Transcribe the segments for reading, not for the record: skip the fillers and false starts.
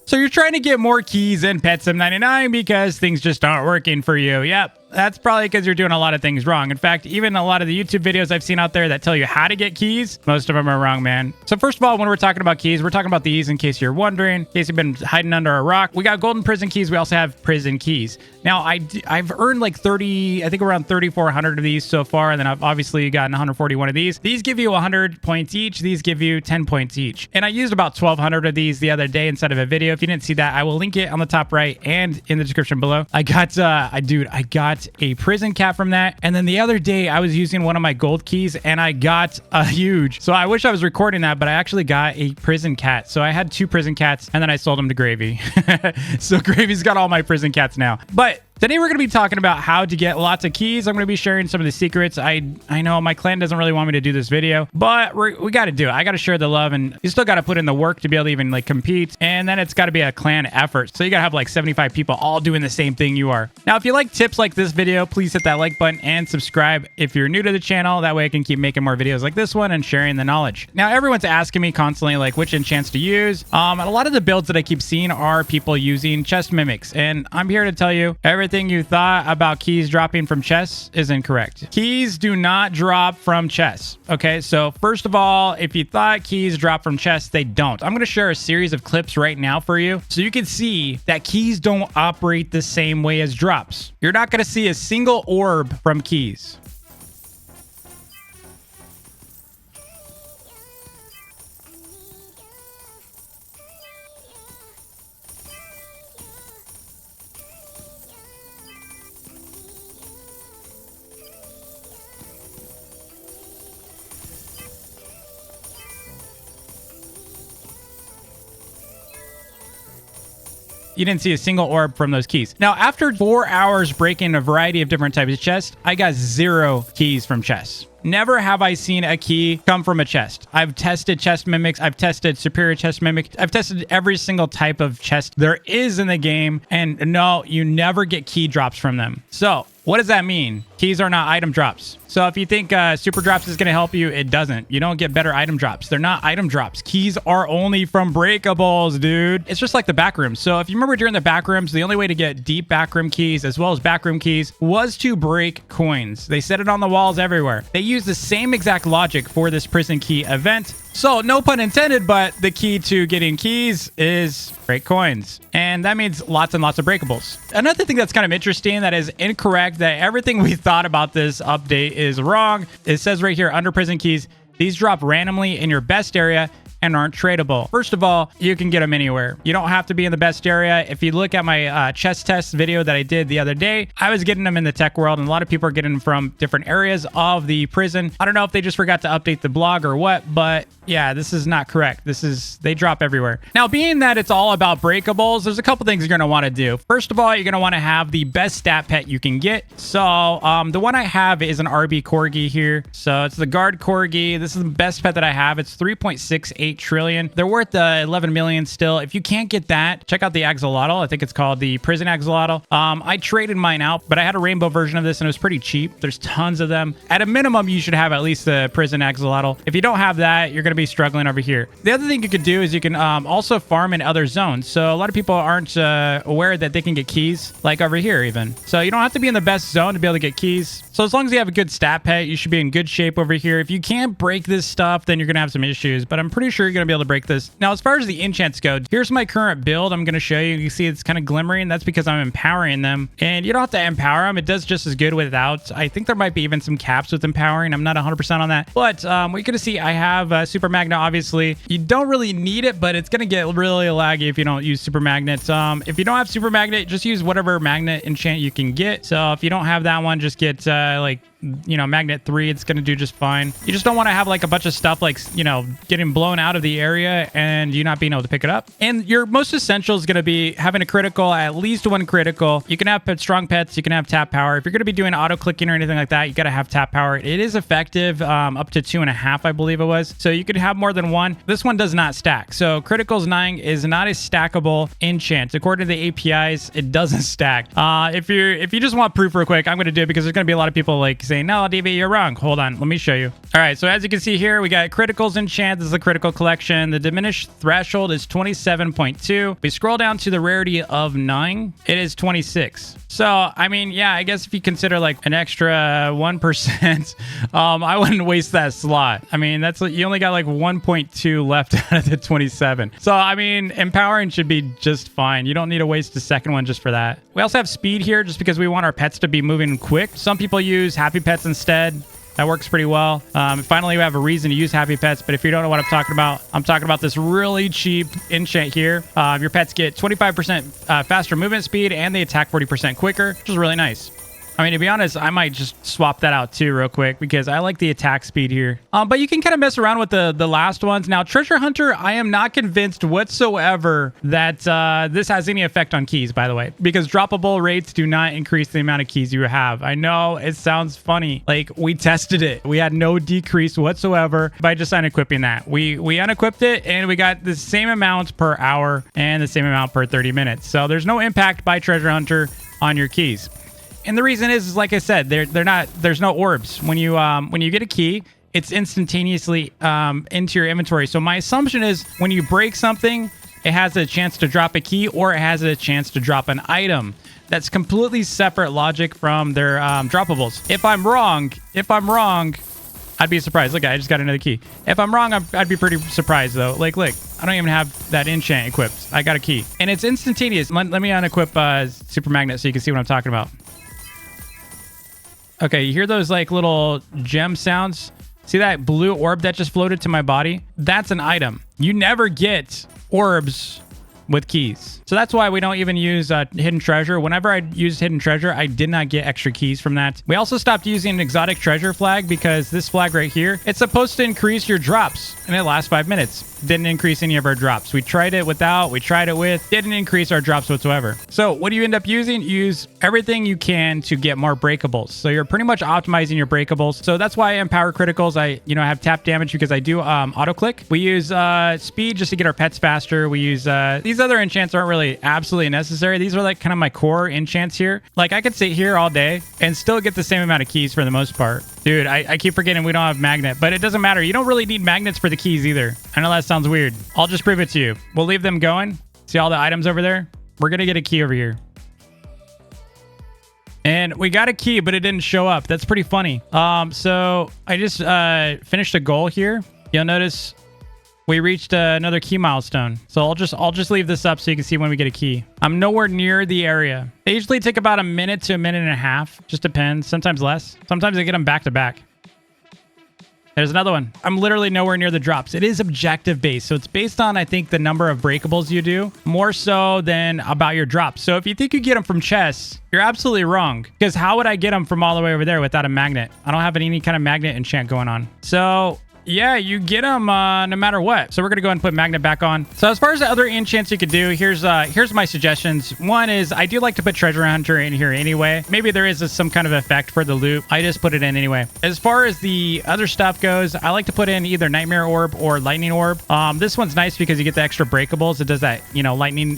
So you're trying to get more keys in Pet Sim 99 because things just aren't working for you. Yep. That's probably because you're doing a lot of things wrong. In fact, even a lot of the YouTube videos I've seen out there that tell you how to get keys, most of them are wrong, man. So first of all, when we're talking about keys, we're talking about these in case you're wondering, in case you've been hiding under a rock. We got golden prison keys. We also have prison keys. Now, I've earned like 30, I think around 3,400 of these so far. And then I've obviously gotten 141 of these. These give you 100 points each. These give you 10 points each. And I used about 1,200 of these the other day inside of a video. If you didn't see that, I will link it on the top right and in the description below. I got a prison cat from that. And then the other day I was using one of my gold keys and I got a huge. So I wish I was recording that, but I actually got a prison cat. So I had 2 prison cats and then I sold them to Gravy. So Gravy's got all my prison cats now. But today we're going to be talking about how to get lots of keys. I'm going to be sharing some of the secrets. I know my clan doesn't really want me to do this video, but we got to do it. I got to share the love, and you still got to put in the work to be able to even like compete. And then it's got to be a clan effort. So you got to have like 75 people all doing the same thing you are. Now, if you like tips like this video, please hit that like button and subscribe if you're new to the channel. That way I can keep making more videos like this one and sharing the knowledge. Now, everyone's asking me constantly like which enchants to use. And a lot of the builds that I keep seeing are people using chest mimics. And I'm here to tell you everything you thought about keys dropping from chests is incorrect. Keys do not drop from chests. Okay, so first of all, if you thought keys drop from chests, they don't. I'm going to share a series of clips right now for you so you can see that keys don't operate the same way as drops. You're not going to see a single orb from keys. You didn't see a single orb from those keys. Now, after 4 hours breaking a variety of different types of chests, I got 0 keys from chests. Never have I seen a key come from a chest. I've tested chest mimics. I've tested superior chest mimics. I've tested every single type of chest there is in the game. And no, you never get key drops from them. So what does that mean? Keys are not item drops. So if you think super drops is going to help you, it doesn't. You don't get better item drops. They're not item drops. Keys are only from breakables, dude. It's just like the backrooms. So if you remember during the backrooms, the only way to get deep backroom keys as well as backroom keys was to break coins. They set it on the walls everywhere. They use the same exact logic for this prison key event. So no pun intended, but the key to getting keys is break coins. And that means lots and lots of breakables. Another thing that's kind of interesting that is incorrect, that everything we thought about this update is wrong. It says right here under prison keys, these drop randomly in your best area and aren't tradable. First of all, you can get them anywhere. You don't have to be in the best area. If you look at my chest test video that I did the other day, I was getting them in the tech world, and a lot of people are getting them from different areas of the prison. I don't know if they just forgot to update the blog or what, but yeah, this is not correct. They drop everywhere. Now, being that it's all about breakables, there's a couple things you're going to want to do. First of all, you're going to want to have the best stat pet you can get. So the one I have is an RB Corgi here. So it's the guard Corgi. This is the best pet that I have. It's 3.68 trillion. They're worth 11 million still. If you can't get that, check out the axolotl. I think it's called the prison axolotl. I traded mine out, but I had a rainbow version of this and it was pretty cheap. There's tons of them. At a minimum, you should have at least the prison axolotl. If you don't have that, you're going to be struggling over here. The other thing you could do is you can also farm in other zones. So a lot of people aren't aware that they can get keys like over here even. So you don't have to be in the best zone to be able to get keys. So as long as you have a good stat pet, you should be in good shape over here. If you can't break this stuff, then you're going to have some issues, but I'm pretty sure you're going to be able to break this. Now, as far as the enchants go, here's my current build. I'm going to show you. You can see it's kind of glimmering. That's because I'm empowering them, and you don't have to empower them. It does just as good without. I think there might be even some caps with empowering. I'm not 100% on that, but what you're going to see, I have super magnet. Obviously, you don't really need it, but it's going to get really laggy if you don't use super magnets. If you don't have super magnet, just use whatever magnet enchant you can get. So if you don't have that one, just get like magnet 3. It's gonna do just fine. You just don't want to have like a bunch of stuff like getting blown out of the area and you not being able to pick it up. And your most essential is gonna be having a critical, at least one critical. You can have strong pets, you can have tap power. If you're gonna be doing auto clicking or anything like that, you gotta have tap power. It is effective up to 2.5, I believe it was. So you could have more than one. This one does not stack. So criticals 9 is not a stackable enchant. According to the APIs, it doesn't stack. If you just want proof real quick, I'm gonna do it because there's gonna be a lot of people like saying, no, DB, you're wrong. Hold on. Let me show you. All right. So as you can see here, we got criticals enchant. This is a critical collection. The diminished threshold is 27.2. We scroll down to the rarity of 9. It is 26. So, I mean, yeah, I guess if you consider like an extra 1%, I wouldn't waste that slot. I mean, that's you only got like 1.2 left out of the 27. So, I mean, empowering should be just fine. You don't need to waste a second one just for that. We also have speed here just because we want our pets to be moving quick. Some people use happy pets instead. That works pretty well. Finally, we have a reason to use happy pets. But if you don't know what I'm talking about this really cheap enchant here. Your pets get 25% faster movement speed and they attack 40% quicker, which is really nice. I mean, to be honest, I might just swap that out too real quick because I like the attack speed here. But you can kind of mess around with the last ones. Now, Treasure Hunter, I am not convinced whatsoever that this has any effect on keys, by the way, because droppable rates do not increase the amount of keys you have. I know it sounds funny. Like, we tested it. We had no decrease whatsoever by just unequipping that. We unequipped it and we got the same amount per hour and the same amount per 30 minutes. So there's no impact by Treasure Hunter on your keys. And the reason is like I said, they're not. There's no orbs when you get a key. It's instantaneously into your inventory. So my assumption is when you break something, it has a chance to drop a key or it has a chance to drop an item. That's completely separate logic from their droppables. If I'm wrong, I'd be surprised. Look, I just got another key. If I'm wrong, I'd be pretty surprised though. Like, look, I don't even have that enchant equipped. I got a key and it's instantaneous. Let me unequip Super Magnet so you can see what I'm talking about. Okay, you hear those like little gem sounds? See that blue orb that just floated to my body? That's an item. You never get orbs with keys. So that's why we don't even use hidden treasure. Whenever I used hidden treasure, I did not get extra keys from that. We also stopped using an exotic treasure flag because this flag right here, it's supposed to increase your drops and it lasts 5 minutes. Didn't increase any of our drops. We tried it without, we tried it with, didn't increase our drops whatsoever. So what do you end up using? Use everything you can to get more breakables. So you're pretty much optimizing your breakables. So that's why I empower criticals. I have tap damage because I do auto click. We use speed just to get our pets faster. We use these other enchants aren't really absolutely necessary. These are like kind of my core enchants here. Like I could sit here all day and still get the same amount of keys for the most part. Dude, I keep forgetting we don't have magnet, but it doesn't matter. You don't really need magnets for the keys either. I know that sounds weird. I'll just prove it to you. We'll leave them going. See all the items over there? We're going to get a key over here. And we got a key, but it didn't show up. That's pretty funny. So I just finished a goal here. You'll notice we reached another key milestone. So I'll just leave this up so you can see when we get a key. I'm nowhere near the area. They usually take about a minute to a minute and a half. Just depends. Sometimes less. Sometimes I get them back to back. There's another one. I'm literally nowhere near the drops. It is objective based. So it's based on, I think, the number of breakables you do more so than about your drops. So if you think you get them from chests, you're absolutely wrong. Because how would I get them from all the way over there without a magnet? I don't have any kind of magnet enchant going on. So yeah, you get them no matter what. So we're going to go ahead and put magnet back on. So as far as the other enchants you could do, here's my suggestions. One is I do like to put Treasure Hunter in here anyway. Maybe there is some kind of effect for the loot. I just put it in anyway. As far as the other stuff goes, I like to put in either Nightmare Orb or Lightning Orb. This one's nice because you get the extra breakables. It does that, lightning,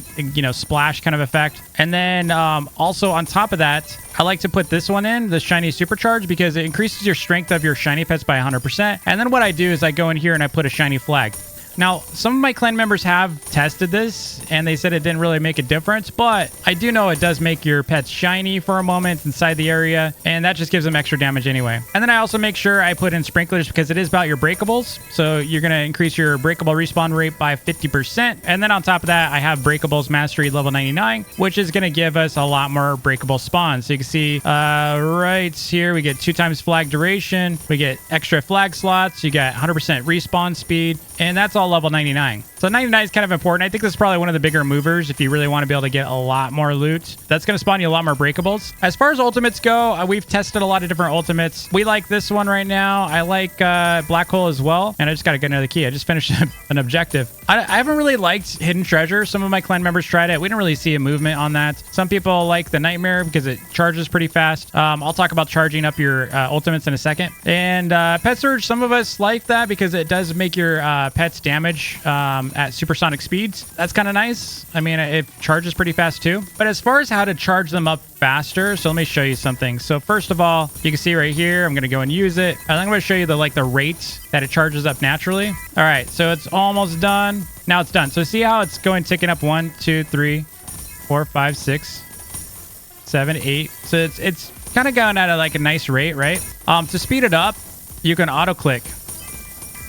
splash kind of effect. And then also on top of that, I like to put this one in, the Shiny Supercharge, because it increases your strength of your shiny pets by 100%. And then what I do is I go in here and I put a shiny flag. Now, some of my clan members have tested this and they said it didn't really make a difference, but I do know it does make your pets shiny for a moment inside the area, and that just gives them extra damage anyway. And then I also make sure I put in sprinklers because it is about your breakables. So you're going to increase your breakable respawn rate by 50%. And then on top of that, I have breakables mastery level 99, which is going to give us a lot more breakable spawns. So you can see right here, we get 2 times flag duration. We get extra flag slots. You got 100% respawn speed, and that's all level 99. So 99 is kind of important. I think this is probably one of the bigger movers if you really want to be able to get a lot more loot. That's going to spawn you a lot more breakables. As far as ultimates go, we've tested a lot of different ultimates. We like this one right now. I like Black Hole as well. And I just got to get another key. I just finished an objective. I haven't really liked Hidden Treasure. Some of my clan members tried it. We didn't really see a movement on that. Some people like the Nightmare because it charges pretty fast. I'll talk about charging up your ultimates in a second. And Pet Surge, some of us like that because it does make your pets damage at supersonic speeds. That's kind of nice. I mean, it charges pretty fast too. But as far as how to charge them up faster, so let me show you something. So first of all, you can see right here, I'm going to go and use it. And I'm going to show you the rate that it charges up naturally. All right, so it's almost done. Now it's done. So see how it's going ticking up 1, 2, 3, 4, 5, 6, 7, 8. So it's kind of going at a nice rate, right? To speed it up, you can auto click.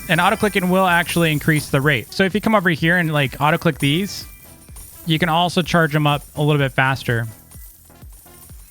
And auto clicking will actually increase the rate. So if you come over here and auto click these, you can also charge them up a little bit faster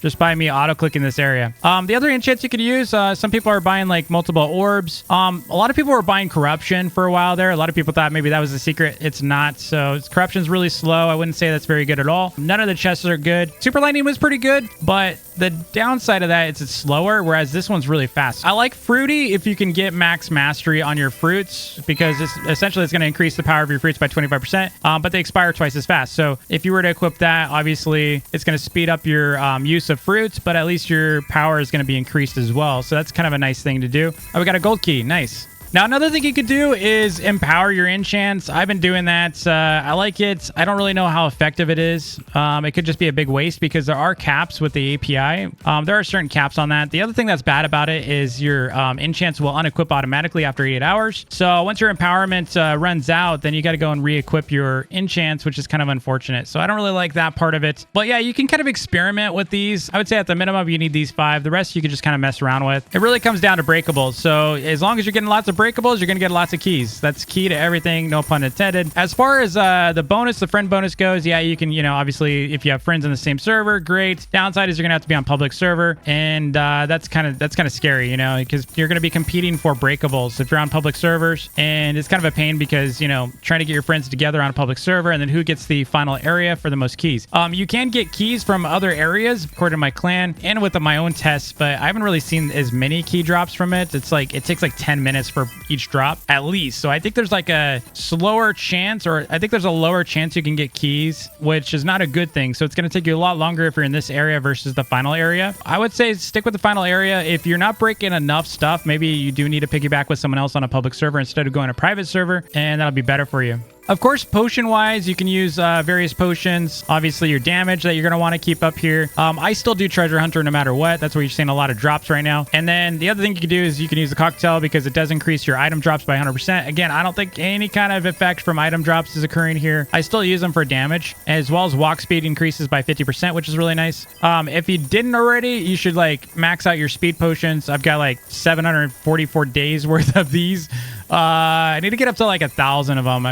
just by me auto clicking this area. The other enchants you could use, some people are buying multiple orbs. A lot of people were buying corruption for a while there. A lot of people thought maybe that was the secret. It's not. So corruption's really slow. I wouldn't say that's very good at all. None of the chests are good. Super lightning was pretty good, but the downside of that is it's slower, whereas this one's really fast. I like fruity if you can get max mastery on your fruits, because it's going to increase the power of your fruits by 25%, but they expire twice as fast. So if you were to equip that, obviously it's going to speed up your use of fruits, but at least your power is going to be increased as well. So that's kind of a nice thing to do. Oh, we got a gold key. Nice. Now, another thing you could do is empower your enchants. I've been doing that. I like it. I don't really know how effective it is. It could just be a big waste because there are caps with the API. There are certain caps on that. The other thing that's bad about it is your enchants will unequip automatically after 8 hours. So once your empowerment runs out, then you got to go and re-equip your enchants, which is kind of unfortunate. So I don't really like that part of it. But yeah, you can kind of experiment with these. I would say at the minimum, you need these 5. The rest you can just kind of mess around with. It really comes down to breakables. So as long as you're getting lots of breakables, you're going to get lots of keys. That's key to everything, no pun intended. As far as the friend bonus goes, yeah, you can, obviously if you have friends in the same server, great. Downside is you're going to have to be on public server, and that's kind of scary, because you're going to be competing for breakables if you're on public servers, and it's kind of a pain because, trying to get your friends together on a public server, and then who gets the final area for the most keys. You can get keys from other areas according to my clan and with my own tests, but I haven't really seen as many key drops from it. It's it takes 10 minutes for each drop at least. So I think there's a slower chance, or I think there's a lower chance you can get keys, which is not a good thing. So it's going to take you a lot longer if you're in this area versus the final area. I would say stick with the final area. If you're not breaking enough stuff, maybe you do need to piggyback with someone else on a public server instead of going to a private server, and that'll be better for you. Of course, potion-wise, you can use various potions. Obviously, your damage that you're going to want to keep up here. I still do Treasure Hunter no matter what. That's where you're seeing a lot of drops right now. And then the other thing you can do is you can use the cocktail because it does increase your item drops by 100%. Again, I don't think any kind of effect from item drops is occurring here. I still use them for damage, as well as walk speed increases by 50%, which is really nice. If you didn't already, you should max out your speed potions. I've got 744 days worth of these. I need to get up to 1,000 of them.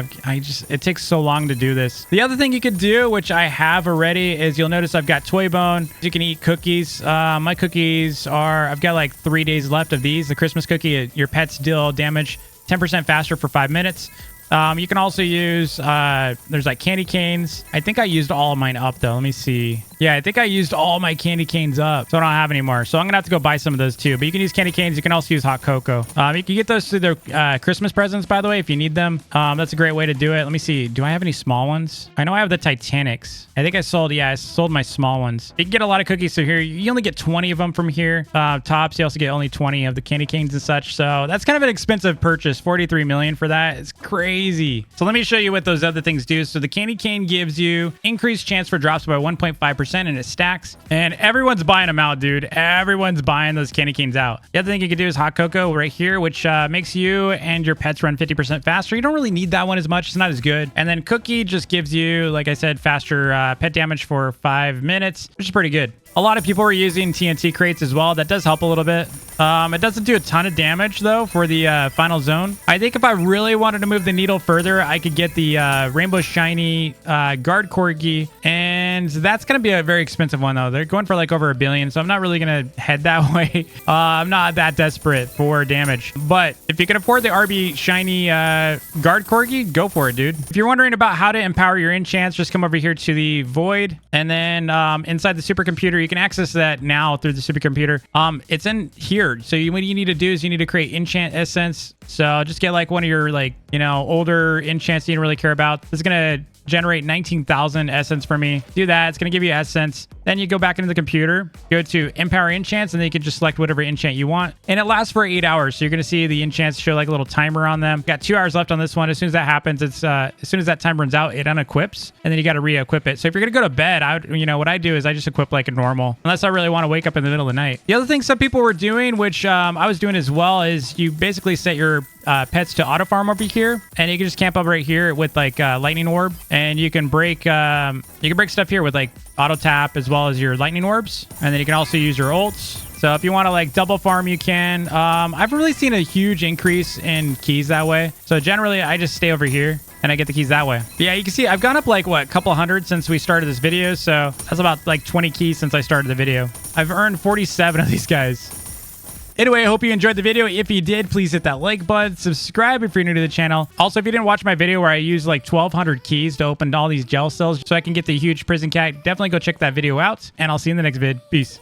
It takes so long to do this. The other thing you could do, which I have already, is you'll notice I've got Toy Bone. You can eat cookies. My cookies I've got 3 days left of these. The Christmas cookie, your pets deal damage 10% faster for 5 minutes. You can also use, there's candy canes. I think I used all of mine up though. Let me see. Yeah, I think I used all my candy canes up, so I don't have any more. So I'm gonna have to go buy some of those too. But you can use candy canes. You can also use hot cocoa. You can get those through their Christmas presents, by the way, if you need them. That's a great way to do it. Let me see. Do I have any small ones? I know I have the Titanics. I think I sold my small ones. You can get a lot of cookies through here. You only get 20 of them from here. Tops, you also get only 20 of the candy canes and such. So that's kind of an expensive purchase. 43 million for that. It's crazy. So let me show you what those other things do. So the candy cane gives you increased chance for drops by 1.5%, and it stacks. And everyone's buying them out, dude. Everyone's buying those candy canes out. The other thing you can do is hot cocoa right here, which makes you and your pets run 50% faster. You don't really need that one as much. It's not as good. And then cookie just gives you, like I said, faster pet damage for 5 minutes, which is pretty good. A lot of people are using TNT crates as well. That does help a little bit. It doesn't do a ton of damage, though, for the final zone. I think if I really wanted to move the needle further, I could get the Rainbow Shiny Guard Corgi, and that's going to be a very expensive one, though. They're going for over $1 billion, so I'm not really going to head that way. I'm not that desperate for damage. But if you can afford the RB Shiny Guard Corgi, go for it, dude. If you're wondering about how to empower your enchants, just come over here to the Void, and then inside the supercomputer, you can access that now through the supercomputer. It's in here. So what you need to do is you need to create enchant essence. So just get one of your older enchants you don't really care about. This is gonna generate 19,000 essence for me. Do that. It's gonna give you essence. Then you go back into the computer, go to Empower Enchants, and then you can just select whatever enchant you want. And it lasts for 8 hours. So you're going to see the enchants show like a little timer on them. Got 2 hours left on this one. As soon as that happens, it's as soon as that time runs out, it unequips, and then you got to re-equip it. So if you're going to go to bed, I would, what I do is I just equip like a normal, unless I really want to wake up in the middle of the night. The other thing some people were doing, which I was doing as well, is you basically set your pets to auto farm over here, and you can just camp up right here with like lightning orb, and you can break stuff here with like auto tap as well as your lightning orbs, and then you can also use your ults. So if you want to like double farm, you can. I've really seen a huge increase in keys that way. So generally I just stay over here and I get the keys that way. But yeah, you can see I've gone up like what, a couple hundred since we started this video. So that's about like 20 keys since I started the video. I've earned 47 of these guys. Anyway, I hope you enjoyed the video. If you did, please hit that like button. Subscribe if you're new to the channel. Also, if you didn't watch my video where I used like 1,200 keys to open all these gel cells so I can get the huge prison cat, definitely go check that video out. And I'll see you in the next vid. Peace.